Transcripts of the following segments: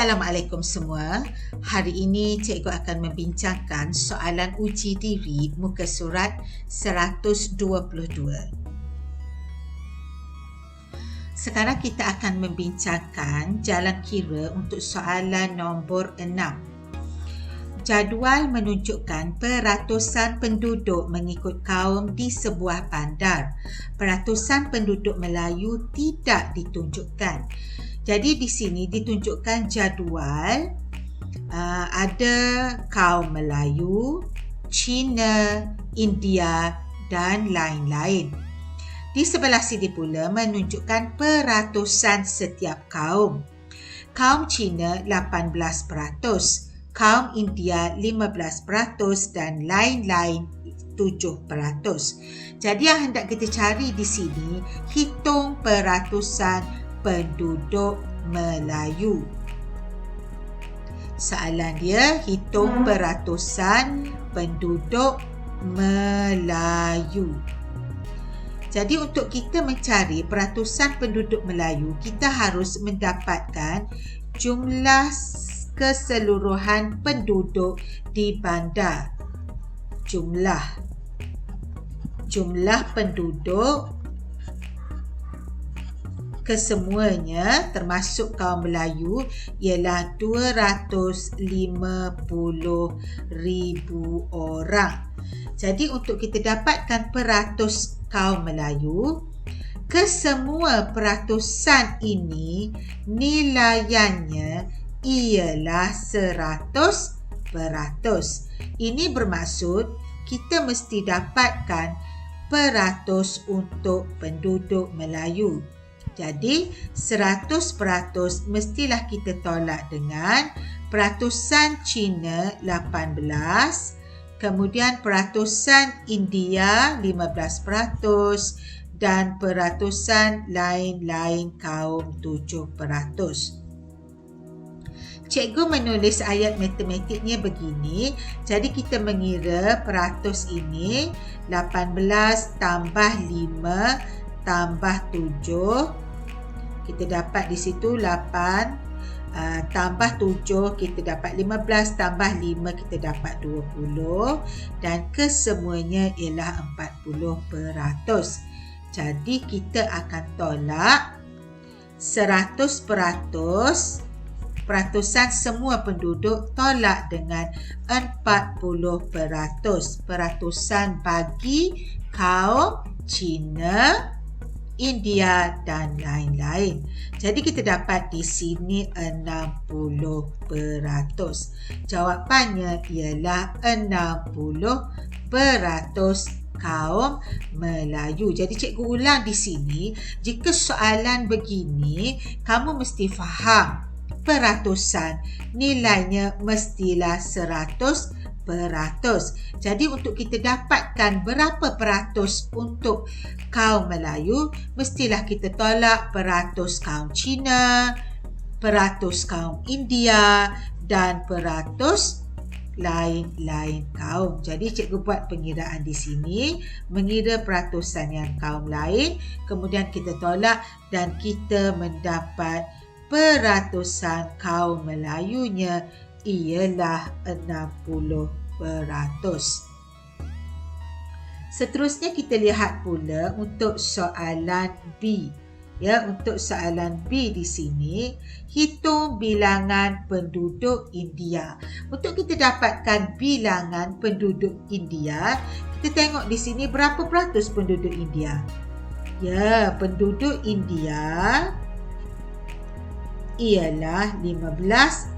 Assalamualaikum semua. Hari ini cikgu akan membincangkan soalan uji diri muka surat 122. Sekarang kita akan membincangkan jalan kira untuk soalan nombor 6. Jadual menunjukkan peratusan penduduk mengikut kaum di sebuah bandar. Peratusan penduduk Melayu tidak ditunjukkan. Jadi di sini ditunjukkan jadual, ada kaum Melayu, Cina, India dan lain-lain. Di sebelah sini pula menunjukkan peratusan setiap kaum. Kaum Cina 18%, kaum India 15% dan lain-lain 7%. Jadi yang hendak kita cari di sini, hitung peratusan penduduk Melayu. Soalan dia, hitung peratusan penduduk Melayu. Jadi untuk kita mencari peratusan penduduk Melayu, kita harus mendapatkan jumlah keseluruhan penduduk di bandar. Jumlah penduduk kesemuanya termasuk kaum Melayu ialah 250,000 orang. Jadi untuk kita dapatkan peratus kaum Melayu, kesemua peratusan ini nilaiannya ialah 100%. Ini bermaksud kita mesti dapatkan peratus untuk penduduk Melayu. Jadi 100% mestilah kita tolak dengan peratusan Cina 18, kemudian peratusan India 15% dan peratusan lain-lain kaum 7%. Cikgu menulis ayat matematiknya begini, jadi kita mengira peratus ini 18 tambah 5 tambah 7, kita dapat di situ 8, tambah 7 kita dapat 15, tambah 5 kita dapat 20 dan kesemuanya ialah 40%. Jadi kita akan tolak 100%, peratusan semua penduduk tolak dengan 40%, peratusan bagi kaum Cina, India dan lain-lain. Jadi kita dapat di sini 60%. Jawapannya ialah 60% kaum Melayu. Jadi cikgu ulang di sini, jika soalan begini, kamu mesti faham peratusan nilainya mestilah 100%. Jadi untuk kita dapatkan berapa peratus untuk kaum Melayu, mestilah kita tolak peratus kaum Cina, peratus kaum India dan peratus lain-lain kaum. Jadi cikgu buat pengiraan di sini, mengira peratusan yang kaum lain, kemudian kita tolak dan kita mendapat peratusan kaum Melayunya ialah 60%. Seterusnya kita lihat pula untuk soalan B. Ya, untuk soalan B di sini, hitung bilangan penduduk India. Untuk kita dapatkan bilangan penduduk India, kita tengok di sini berapa peratus penduduk India. Ya, penduduk India ialah 15%.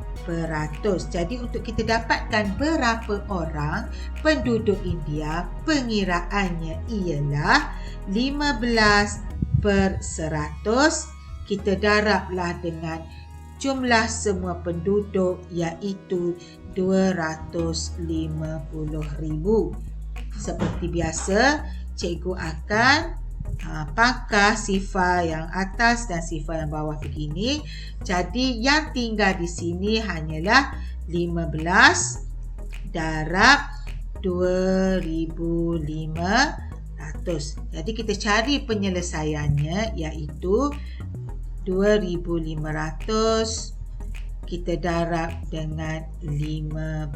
Jadi untuk kita dapatkan berapa orang penduduk India, pengiraannya ialah 15/100. Kita darablah dengan jumlah semua penduduk iaitu 250,000. Seperti biasa, cikgu akan pangkah sifar yang atas dan sifar yang bawah begini. Jadi yang tinggal di sini hanyalah 15 darab 2,500. Jadi kita cari penyelesaiannya iaitu 2,500 kita darab dengan 15.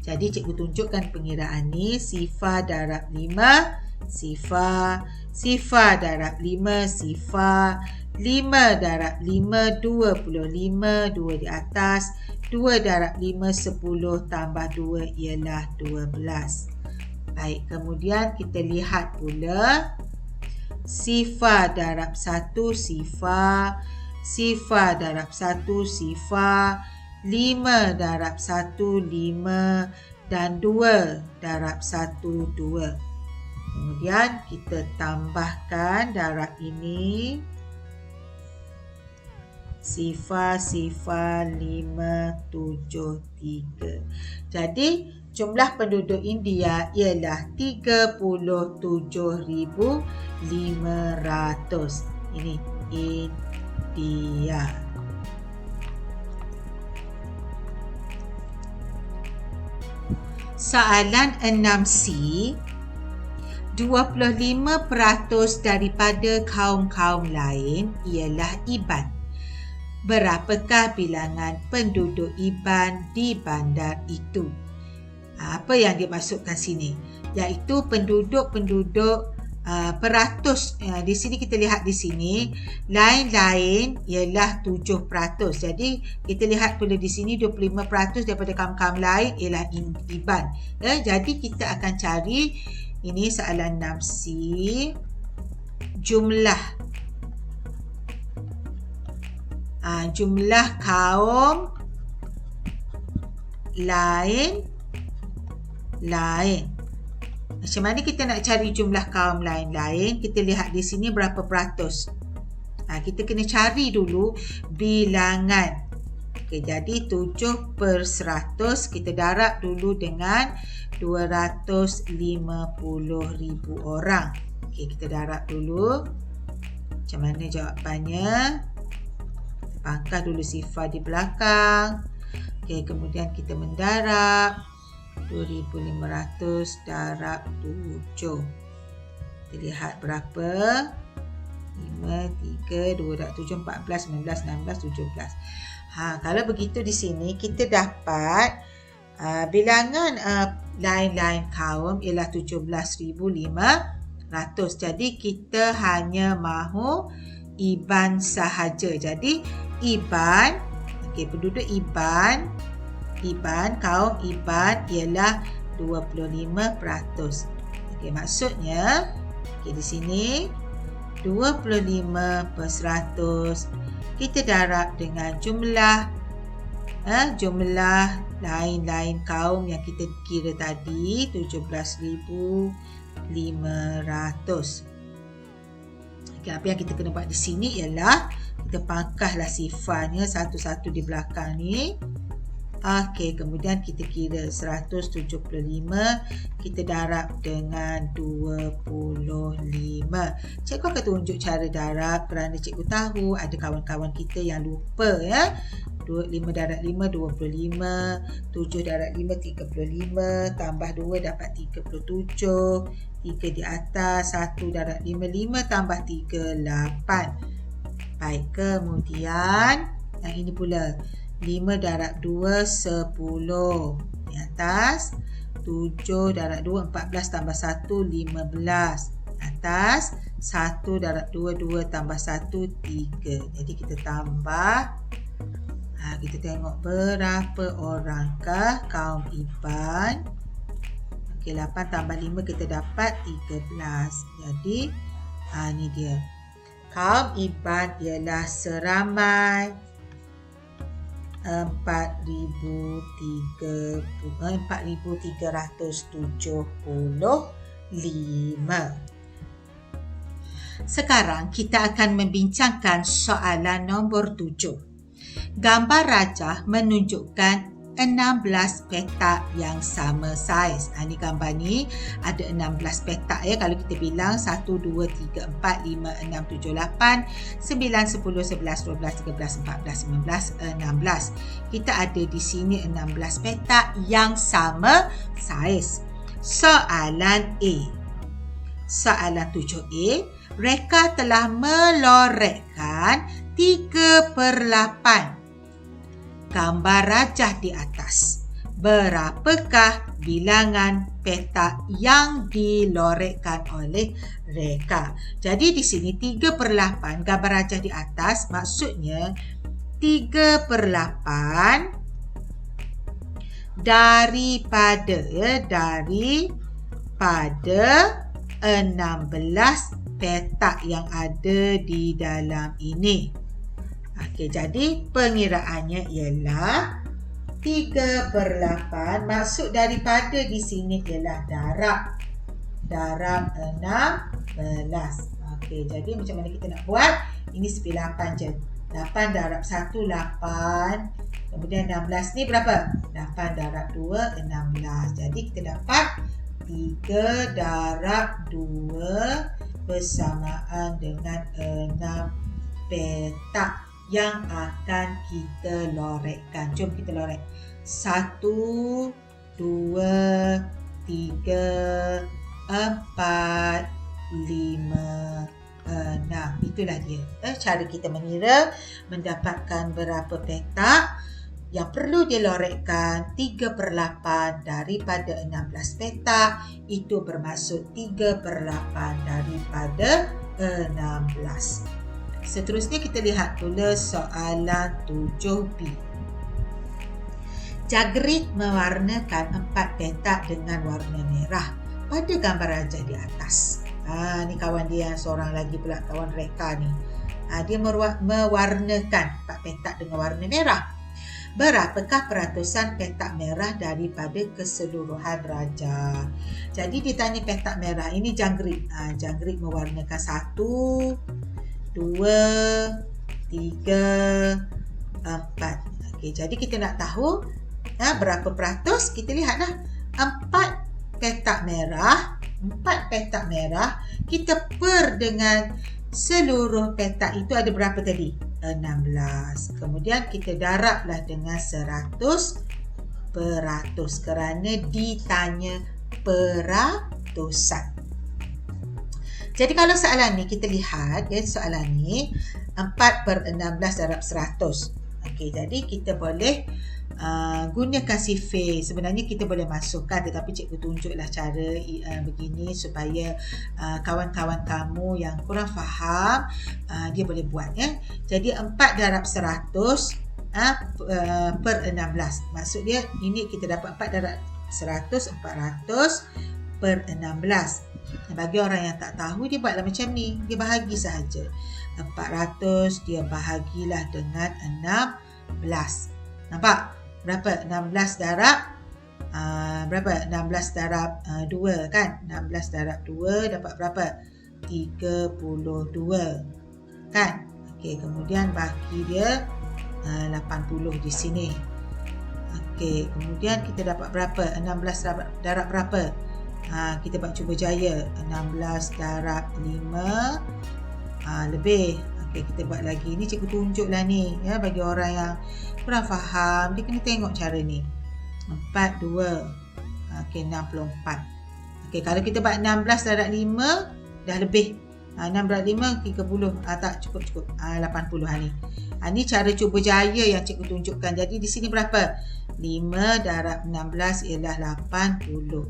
Jadi cikgu tunjukkan pengiraan ni. Sifar darab 5, sifar. Sifar darab 5, sifar. 5 darab 5, 25. 2 di atas. 2 darab 5, 10 tambah 2 ialah 12. Baik, kemudian kita lihat pula. Sifar darab 1, sifar. Sifar darab 1, sifar. 5 darab 1, 5. Dan 2 darab 1, 2. Kemudian kita tambahkan darab ini. Sifar, sifar, 5, 7, 3. Jadi, jumlah penduduk India ialah 37,500. Ini India. Soalan 6C. 25% daripada kaum-kaum lain ialah Iban. Berapakah bilangan penduduk Iban di bandar itu? Apa yang dimaksudkan sini? Iaitu penduduk-penduduk peratus. Di sini kita lihat di sini lain-lain ialah 7%. Jadi kita lihat pula di sini 25% daripada kaum-kaum lain ialah Iban. Jadi kita akan cari, ini soalan 6C, jumlah kaum lain. Macam mana kita nak cari jumlah kaum lain-lain? Kita lihat di sini berapa peratus. Kita kena cari dulu bilangan. Okey, jadi 7/100 kita darab dulu dengan 250,000 orang. Okey, kita darab dulu. Macam mana jawapannya? Pangkah dulu sifar di belakang. Okey, kemudian kita mendarab. 2,500 darab 7. Kita lihat berapa? 5, 3, 2 darab 7, 14, 19, 16, 17. Kalau begitu di sini kita dapat bilangan lain-lain kaum ialah 17,500. Jadi kita hanya mahu Iban sahaja. Jadi Iban, penduduk Iban, kaum Iban ialah 25%. Maksudnya di sini 25% kita darab dengan jumlah lain-lain kaum yang kita kira tadi, 17,500. Apa yang kita kena buat di sini ialah kita pangkahlah sifarnya satu-satu di belakang ni. Kemudian kita kira 175, kita darab dengan 25. Cikgu akan tunjuk cara darab kerana cikgu tahu ada kawan-kawan kita yang lupa 5 darab 5, 25. 7 darab 5, 35. Tambah 2 dapat 37. 3 di atas. 1 darab 5, 5 tambah 3, 8. Baik, kemudian yang ini pula. 5 darab 2, 10. Di atas. 7 darab 2, 14 tambah 1, 15. Atas. 1 darab 2, 2 tambah 1, 3. Jadi kita tambah. Kita tengok berapa orangkah kaum Iban. 8 tambah 5 kita dapat 13. Jadi ni dia. Kaum Iban ialah seramai 4,375. Sekarang kita akan membincangkan soalan nombor 7. Gambar rajah menunjukkan 16 petak yang sama saiz. Ini gambar ni ada 16 petak kalau kita bilang 1, 2, 3, 4, 5, 6, 7, 8, 9, 10, 11, 12, 13, 14, 15, 16. Kita ada di sini 16 petak yang sama saiz. Soalan A. Soalan 7A. Reka telah melorotkan 3/8 gambar rajah di atas. Berapakah bilangan petak yang dilorekkan oleh reka? Jadi di sini 3/8 gambar rajah di atas, maksudnya 3/8 daripada 16 petak yang ada di dalam ini. Okey, jadi pengiraannya ialah 3/8, maksud daripada di sini ialah darab 16. Okey, jadi macam mana kita nak buat? Ini sepi 8 je. 8 darab 1, 8. Kemudian 16 ni berapa? 8 darab 2, 16. Jadi kita dapat 3 darab 2 bersamaan dengan 6 petak yang akan kita lorekkan. Jom kita lorek. 1, 2, 3, 4, 5, 6. Itulah dia. Cara kita mengira mendapatkan berapa petak yang perlu dilorekkan. 3/8 daripada 16 petak. Itu bermaksud 3/8 daripada 16. Seterusnya kita lihat pula soalan 7B. Jagrid mewarnakan 4 petak dengan warna merah pada gambar rajah di atas. Ni kawan dia seorang lagi pula, kawan reka ni. Dia mewarnakan 4 petak dengan warna merah. Berapakah peratusan petak merah daripada keseluruhan rajah? Jadi ditanya petak merah, ini jangkrik. Jangkrik mewarnakan 1, 2, 3, 4. Okey, jadi kita nak tahu berapa peratus. Kita lihatlah. 4 petak merah, kita per dengan seluruh petak itu ada berapa tadi? 16. Kemudian kita darablah dengan 100% kerana ditanya peratusan. Jadi kalau soalan ni kita lihat, soalan ni 4/16 darab 100. Okey, jadi kita boleh gunakan sifir. Sebenarnya kita boleh masukkan, tetapi cikgu tunjuklah cara begini supaya kawan-kawan kamu yang kurang faham dia boleh buat. Jadi 4 darab 100 per 16. Maksud dia ini kita dapat 4 darab 100, 400 per 16. Bagi orang yang tak tahu, dia buatlah macam ni. Dia bahagi sahaja. 400 dia bahagilah dengan 16. Nampak? Berapa? 16 darab berapa? 16 darab 2 kan? 16 darab 2 dapat berapa? 32 kan? Okey, kemudian bagi dia 80 di sini. Okey, kemudian kita dapat berapa? 16 darab berapa? Kita buat cuba jaya. 16 darab 5 lebih. Okey, kita buat lagi. Ni cikgu tunjuklah ni bagi orang yang kurang faham, dia kena tengok cara ni. 42. Okey, 64. Okey, kalau kita buat 16 darab 5 dah lebih. 6 darab 5 30. Tak cukup. 80 ni. Ni cara cuba jaya yang cikgu tunjukkan. Jadi di sini berapa? 5 darab 16 ialah 80.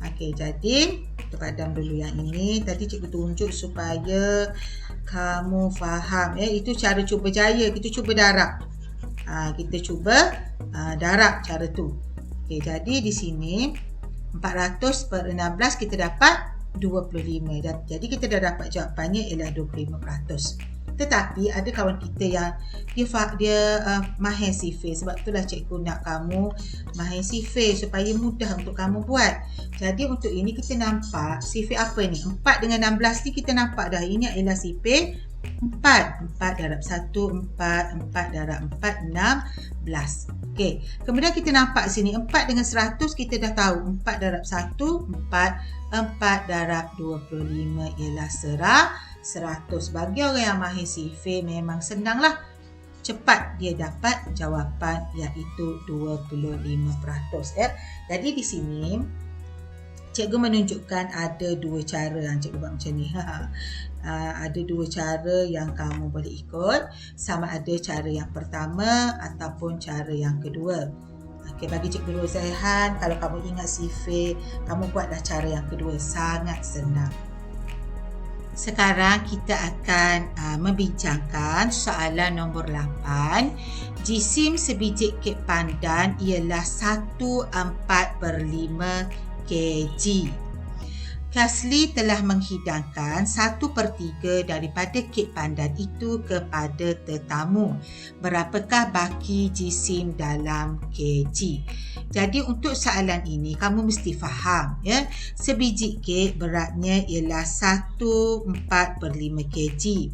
Okey, jadi kita padam dulu yang ini. Tadi cikgu tunjuk supaya kamu faham. Itu cara cuba jaya. Kita cuba darab. Kita cuba darab cara tu. Okey, jadi di sini 400 per 16 kita dapat 25. Jadi kita dah dapat jawapannya ialah 25%. Tetapi ada kawan kita yang dia mahir sifir. Sebab itulah cikgu nak kamu mahir sifir supaya mudah untuk kamu buat. Jadi untuk ini kita nampak sifir apa ni? 4 dengan 16 ni kita nampak dah. Ini ialah sifir 4. 4 darab 1, 4. 4 darab 4, 16. Okey. Kemudian kita nampak sini 4 dengan 100 kita dah tahu. 4 darab 1, 4. 4 darab 25 ialah 100. Bagi orang yang mahir sifir memang senanglah. Cepat dia dapat jawapan iaitu 25%. Jadi di sini Cikgu menunjukkan ada dua cara yang cikgu buat macam ni. Ada dua cara yang kamu boleh ikut. Sama ada cara yang pertama ataupun cara yang kedua. Okey, bagi Cikgu Rozaihan, kalau kamu ingat sifir, kamu buatlah cara yang kedua. Sangat senang. Sekarang kita akan membincangkan soalan nombor 8. Jisim sebiji kek pandan ialah 1/4/5 kg. Kasli telah menghidangkan 1/3 daripada kek pandan itu kepada tetamu. Berapakah baki jisim dalam kg? Jadi untuk soalan ini kamu mesti faham, ya. Sebiji kek beratnya ialah 1/4/5 kg.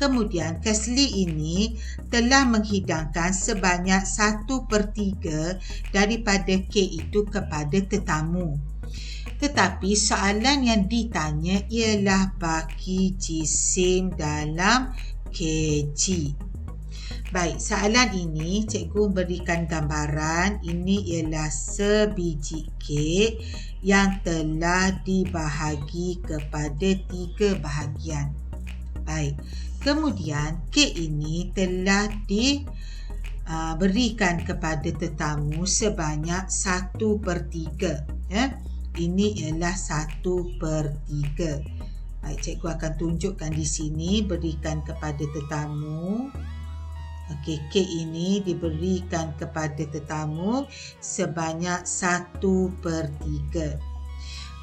Kemudian Kasli ini telah menghidangkan sebanyak 1/3 daripada kek itu kepada tetamu. Tetapi soalan yang ditanya ialah baki jisim dalam kg. Baik, soalan ini cikgu berikan gambaran. Ini ialah sebiji kek yang telah dibahagi kepada 3 bahagian. Baik, kemudian kek ini telah diberikan kepada tetamu sebanyak 1/3. Ya. Ini ialah 1/3. Baik, cikgu akan tunjukkan di sini, berikan kepada tetamu. Okey, kek ini diberikan kepada tetamu sebanyak 1/3.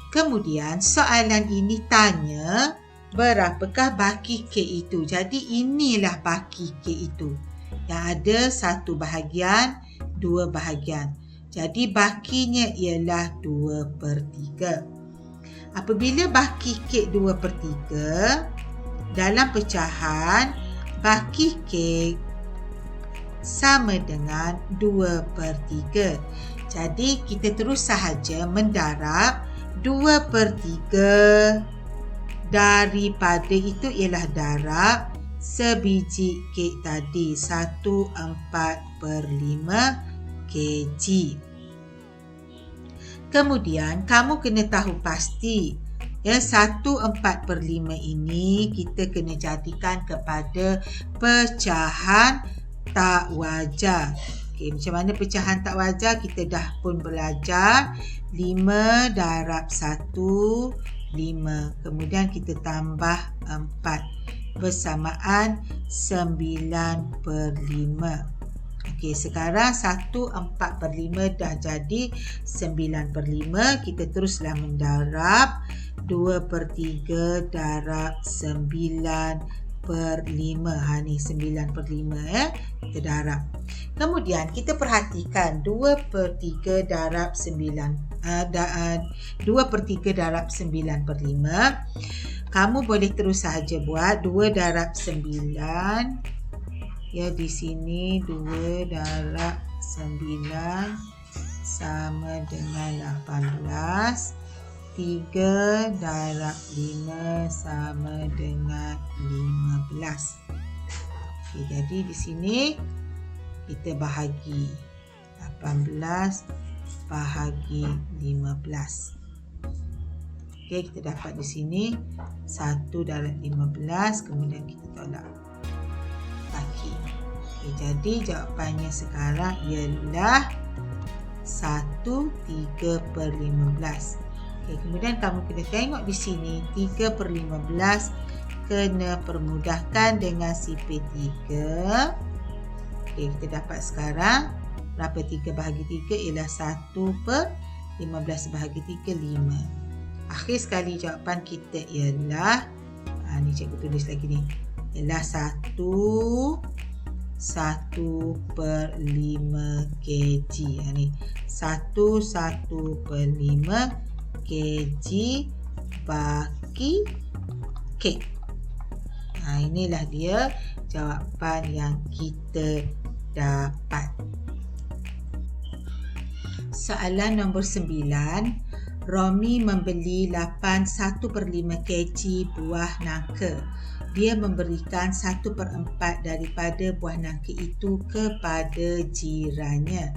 Kemudian soalan ini tanya berapakah baki kek itu. Jadi inilah baki kek itu. Yang ada 1 bahagian, 2 bahagian. Jadi bakinya ialah 2/3. Apabila baki kek 2/3, dalam pecahan baki kek sama dengan 2/3. Jadi kita terus sahaja mendarab 2/3 daripada itu ialah darab sebiji kek tadi 1/4/5 kg. Kemudian kamu kena tahu pasti, ya, 1/4/5 ini kita kena jadikan kepada pecahan tak wajar. Okey, macam mana pecahan tak wajar kita dah pun belajar. 5 darab 1, 5. Kemudian kita tambah 4 bersamaan 9/5. Okey, sekarang 1/4/5 dah jadi 9/5. Kita teruslah mendarab 2/3 darab 9/5. Ni 9/5, ya. Kita darab. Kemudian kita perhatikan 2/3 darab 2/3 darab 9/5. Kamu boleh terus sahaja buat 2 darab 9. Ya, di sini 2 darab 9 sama dengan 18. 3 darab 5 sama dengan 15. Okey, jadi di sini kita bahagi 18 bahagi 15. Okey, kita dapat di sini 1 darab 15, kemudian kita tolak baki. Okay, jadi jawapannya sekarang ialah 1/3/15. Okay, kemudian kamu kena tengok di sini 3/15 kena permudahkan dengan sifir 3. Okay, kita dapat sekarang berapa 3 bahagi 3 ialah 1/15 bahagi 3, 5. Akhir sekali jawapan kita ialah ni cikgu tulis lagi ni, ialah 1/5 kg. Ni 1/5 kg baki kek. Inilah dia jawapan yang kita dapat. Soalan nombor 9. Romi membeli 1/5 kg buah nangka. dia memberikan 1/4 daripada buah nangka itu kepada jirannya.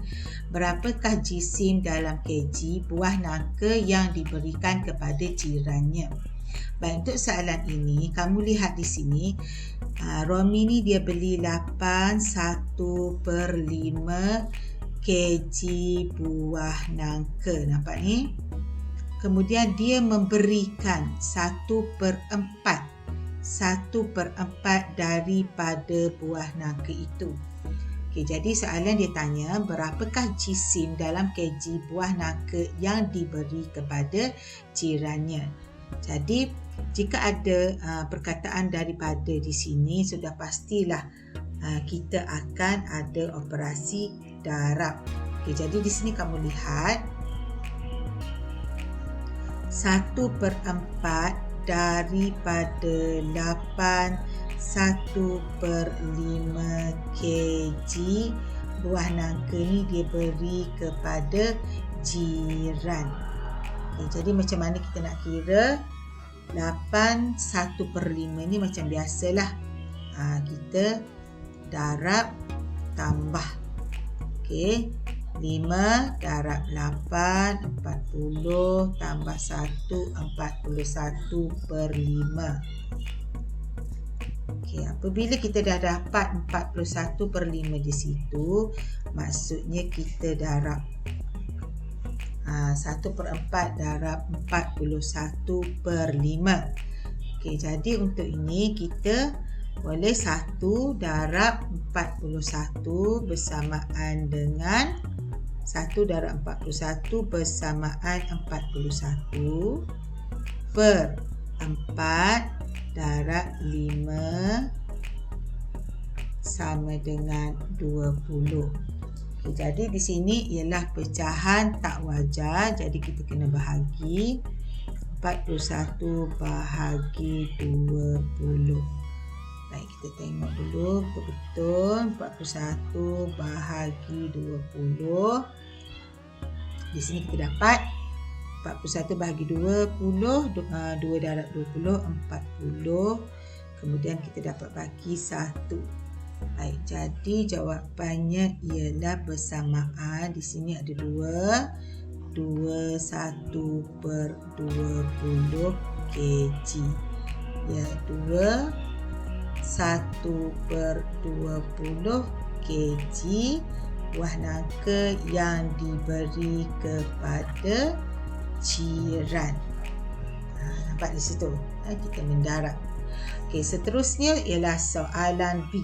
Berapakah jisim dalam kg buah nangka yang diberikan kepada jirannya? Baik, untuk soalan ini, kamu lihat di sini, Romi ni dia beli 8 1/5 kg buah nangka. Nampak ni? Kemudian dia memberikan 1/4 daripada buah nangka itu. Okey, jadi soalan dia tanya, berapakah jisim dalam kg buah nangka yang diberi kepada jirannya? Jadi, jika ada perkataan daripada di sini, sudah pastilah kita akan ada operasi darab. Okey, jadi di sini kamu lihat 1/4 daripada 8 1/5 kg buah nangka ni dia beri kepada jiran. Okay, jadi macam mana kita nak kira 8 1/5 ni? Macam biasalah, kita darab tambah. Okey, 5 darab 8 40 tambah 1 41/5. Okey, apabila kita dah dapat 41/5 di situ, maksudnya kita darab 1/4 darab 41/5. Okey, jadi untuk ini kita boleh 1 darab 41 bersamaan dengan 1 darab 41 bersamaan 41 per 4 darab 5 sama dengan 20. Okay, jadi di sini ialah pecahan tak wajar. Jadi kita kena bahagi 41 bahagi 20. Baik, kita tengok dulu betul-betul. 41 bahagi 20. Di sini kita dapat 41 bahagi 20, 2 darab 20, 40. Kemudian kita dapat bagi 1. Baik, jadi jawapannya ialah bersamaan. Di sini ada 21/20 kg. Ya, 21/20 kg buah nangka yang diberi kepada jiran. Nampak di situ, kita mendarab. Okey, seterusnya ialah soalan B.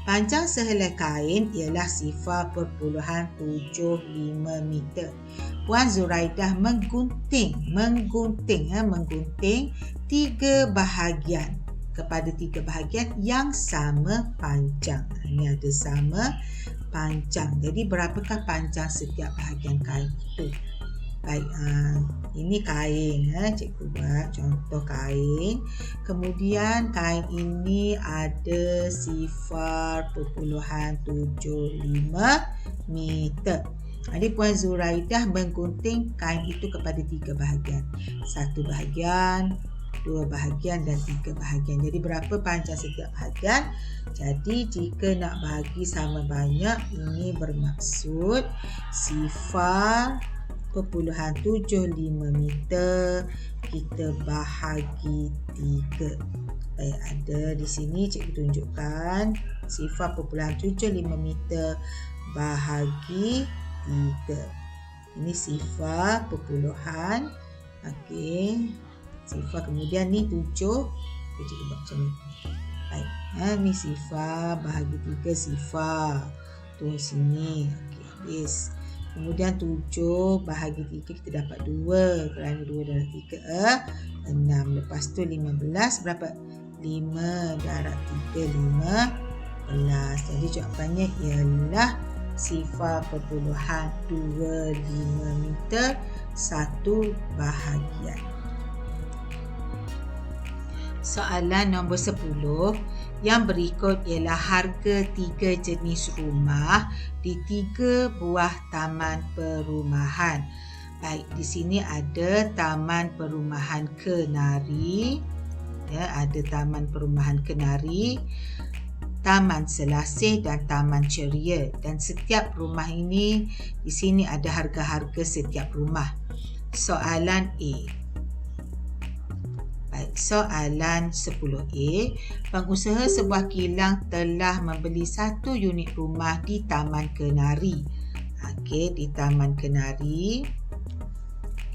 Panjang sehelai kain ialah 0.75 meter. Puan Zuraidah menggunting 3 bahagian kepada 3 bahagian yang sama panjang. Ini ada sama panjang. Jadi berapakah panjang setiap bahagian kain itu? Baik, ini kain. Cikgu buat contoh kain. Kemudian kain ini ada 0.75 meter. Jadi Puan Zuraidah menggunting kain itu kepada 3 bahagian. 1 bahagian, 2 bahagian dan 3 bahagian. Jadi berapa panjang setiap bahagian? Jadi jika nak bahagi sama banyak, ini bermaksud 0.75 meter kita bahagi 3. Baik, ada di sini cikgu tunjukkan 0.75 meter bahagi 3. Ini 0. Okey. 0, kemudian ni 7. Okey, cikgu buat macam ni. Baik, ni 0 bahagi 3 0. Turun sini. Okey, habis. Kemudian 7 bahagi 3 kita dapat 2. Kerana 2 darab 3 6. Lepas tu 15 berapa? 5 darab 3 15. Jadi jawapannya ialah 0.25 meter 1 bahagian. Soalan nombor 10. Yang berikut ialah harga 3 jenis rumah di 3 buah taman perumahan. Baik, di sini ada Taman Perumahan Kenari, Ya, ada Taman Perumahan Kenari, Taman Selasih dan Taman Ceria. Dan setiap rumah ini, di sini ada harga-harga setiap rumah. Soalan A. Baik, soalan 10A. Pengusaha sebuah kilang telah membeli 1 unit rumah di Taman Kenari. Okey, di Taman Kenari.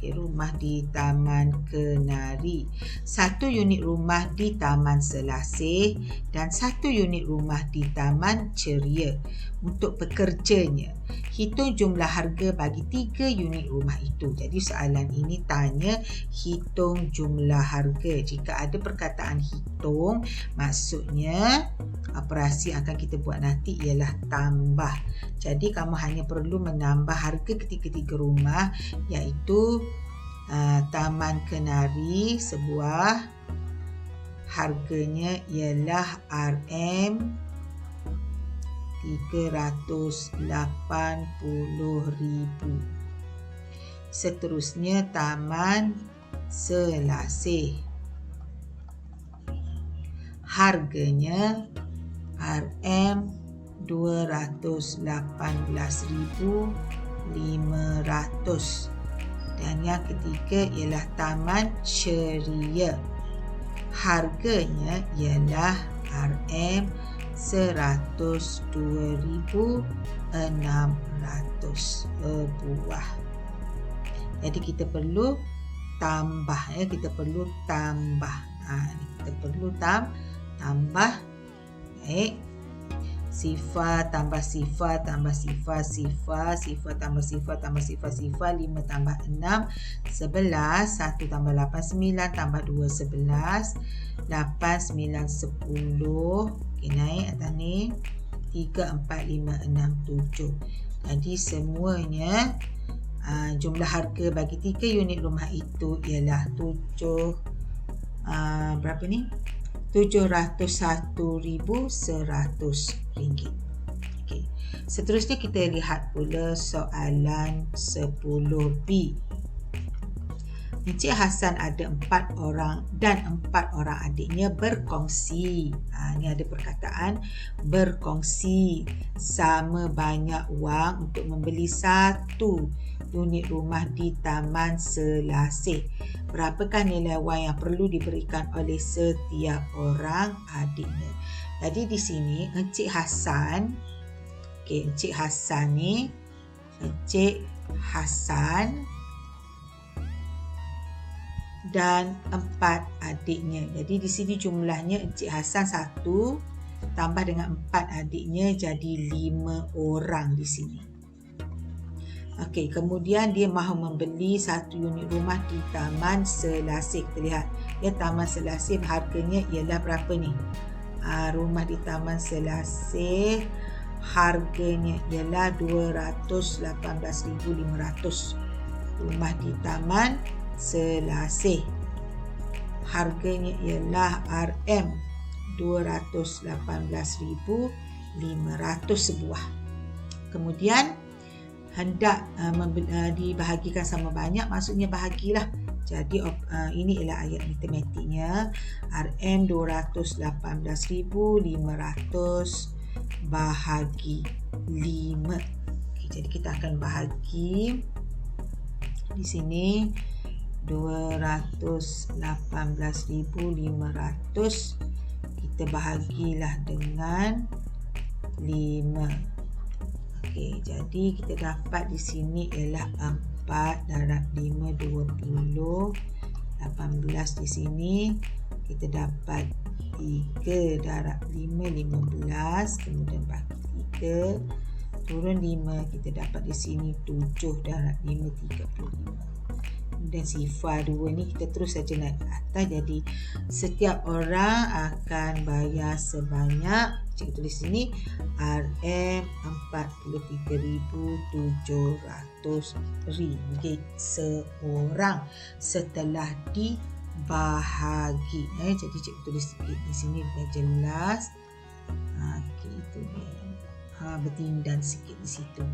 Rumah di Taman Kenari, 1 unit rumah di Taman Selasih dan 1 unit rumah di Taman Ceria. Untuk pekerjanya, hitung jumlah harga bagi 3 unit rumah itu. Jadi soalan ini tanya hitung jumlah harga. Jika ada perkataan hitung, maksudnya operasi akan kita buat nanti ialah tambah. Jadi kamu hanya perlu menambah harga ketiga-tiga rumah, iaitu Taman Kenari sebuah harganya ialah RM380,000. Seterusnya Taman Selasih, harganya RM218,500. Dan yang ketiga ialah Taman Ceria, harganya ialah RM102,600 sebuah. Jadi kita perlu tambah, kita perlu tambah. Kita perlu tambah. Baik. Sifar tambah sifar tambah sifar, sifar tambah sifar tambah sifar, 5 tambah 6 11, 1 tambah 8 9 tambah 2 11, 8 9 10. Okey, naik atas ni 3 4 5 6 7. Jadi semuanya jumlah harga bagi 3 unit rumah itu ialah berapa ni? RM701,100. Okey. Seterusnya kita lihat pula soalan 10B. Encik Hassan ada 4 orang dan 4 orang adiknya berkongsi. Ni ada perkataan berkongsi sama banyak wang untuk membeli 1 unit rumah di Taman Selasih. Berapakah nilai wang yang perlu diberikan oleh setiap orang adiknya? Jadi di sini Encik Hassan, Encik Hassan ni, Encik Hassan dan 4 adiknya. Jadi di sini jumlahnya Encik Hassan 1 tambah dengan 4 adiknya jadi 5 orang di sini. Okey, kemudian dia mahu membeli 1 unit rumah di Taman Selasih. Kita lihat, Taman Selasih harganya ialah berapa ni? Rumah di Taman Selasih harganya ialah RM218,500. Rumah di Taman Selasih harganya ialah RM218,500 sebuah. Kemudian hendak dibahagikan sama banyak, maksudnya bahagilah. Jadi ini ialah ayat matematiknya. RM218,500 bahagi 5. Okay, jadi kita akan bahagi di sini 218,500 kita bahagilah dengan 5. Okey, jadi kita dapat di sini ialah 4 darab 5 20. 18 di sini kita dapat 3 darab 5 15, kemudian bagi 3 turun 5 kita dapat di sini 7 darab 5 35. Dan sifar 2 ni kita terus saja naik ke atas. Jadi setiap orang akan bayar sebanyak, cikgu tulis sini, RM43,700 seorang setelah dibahagi. Jadi cikgu tulis sikit di sini biar jelas. Itu dia. Bertindan sikit di situ.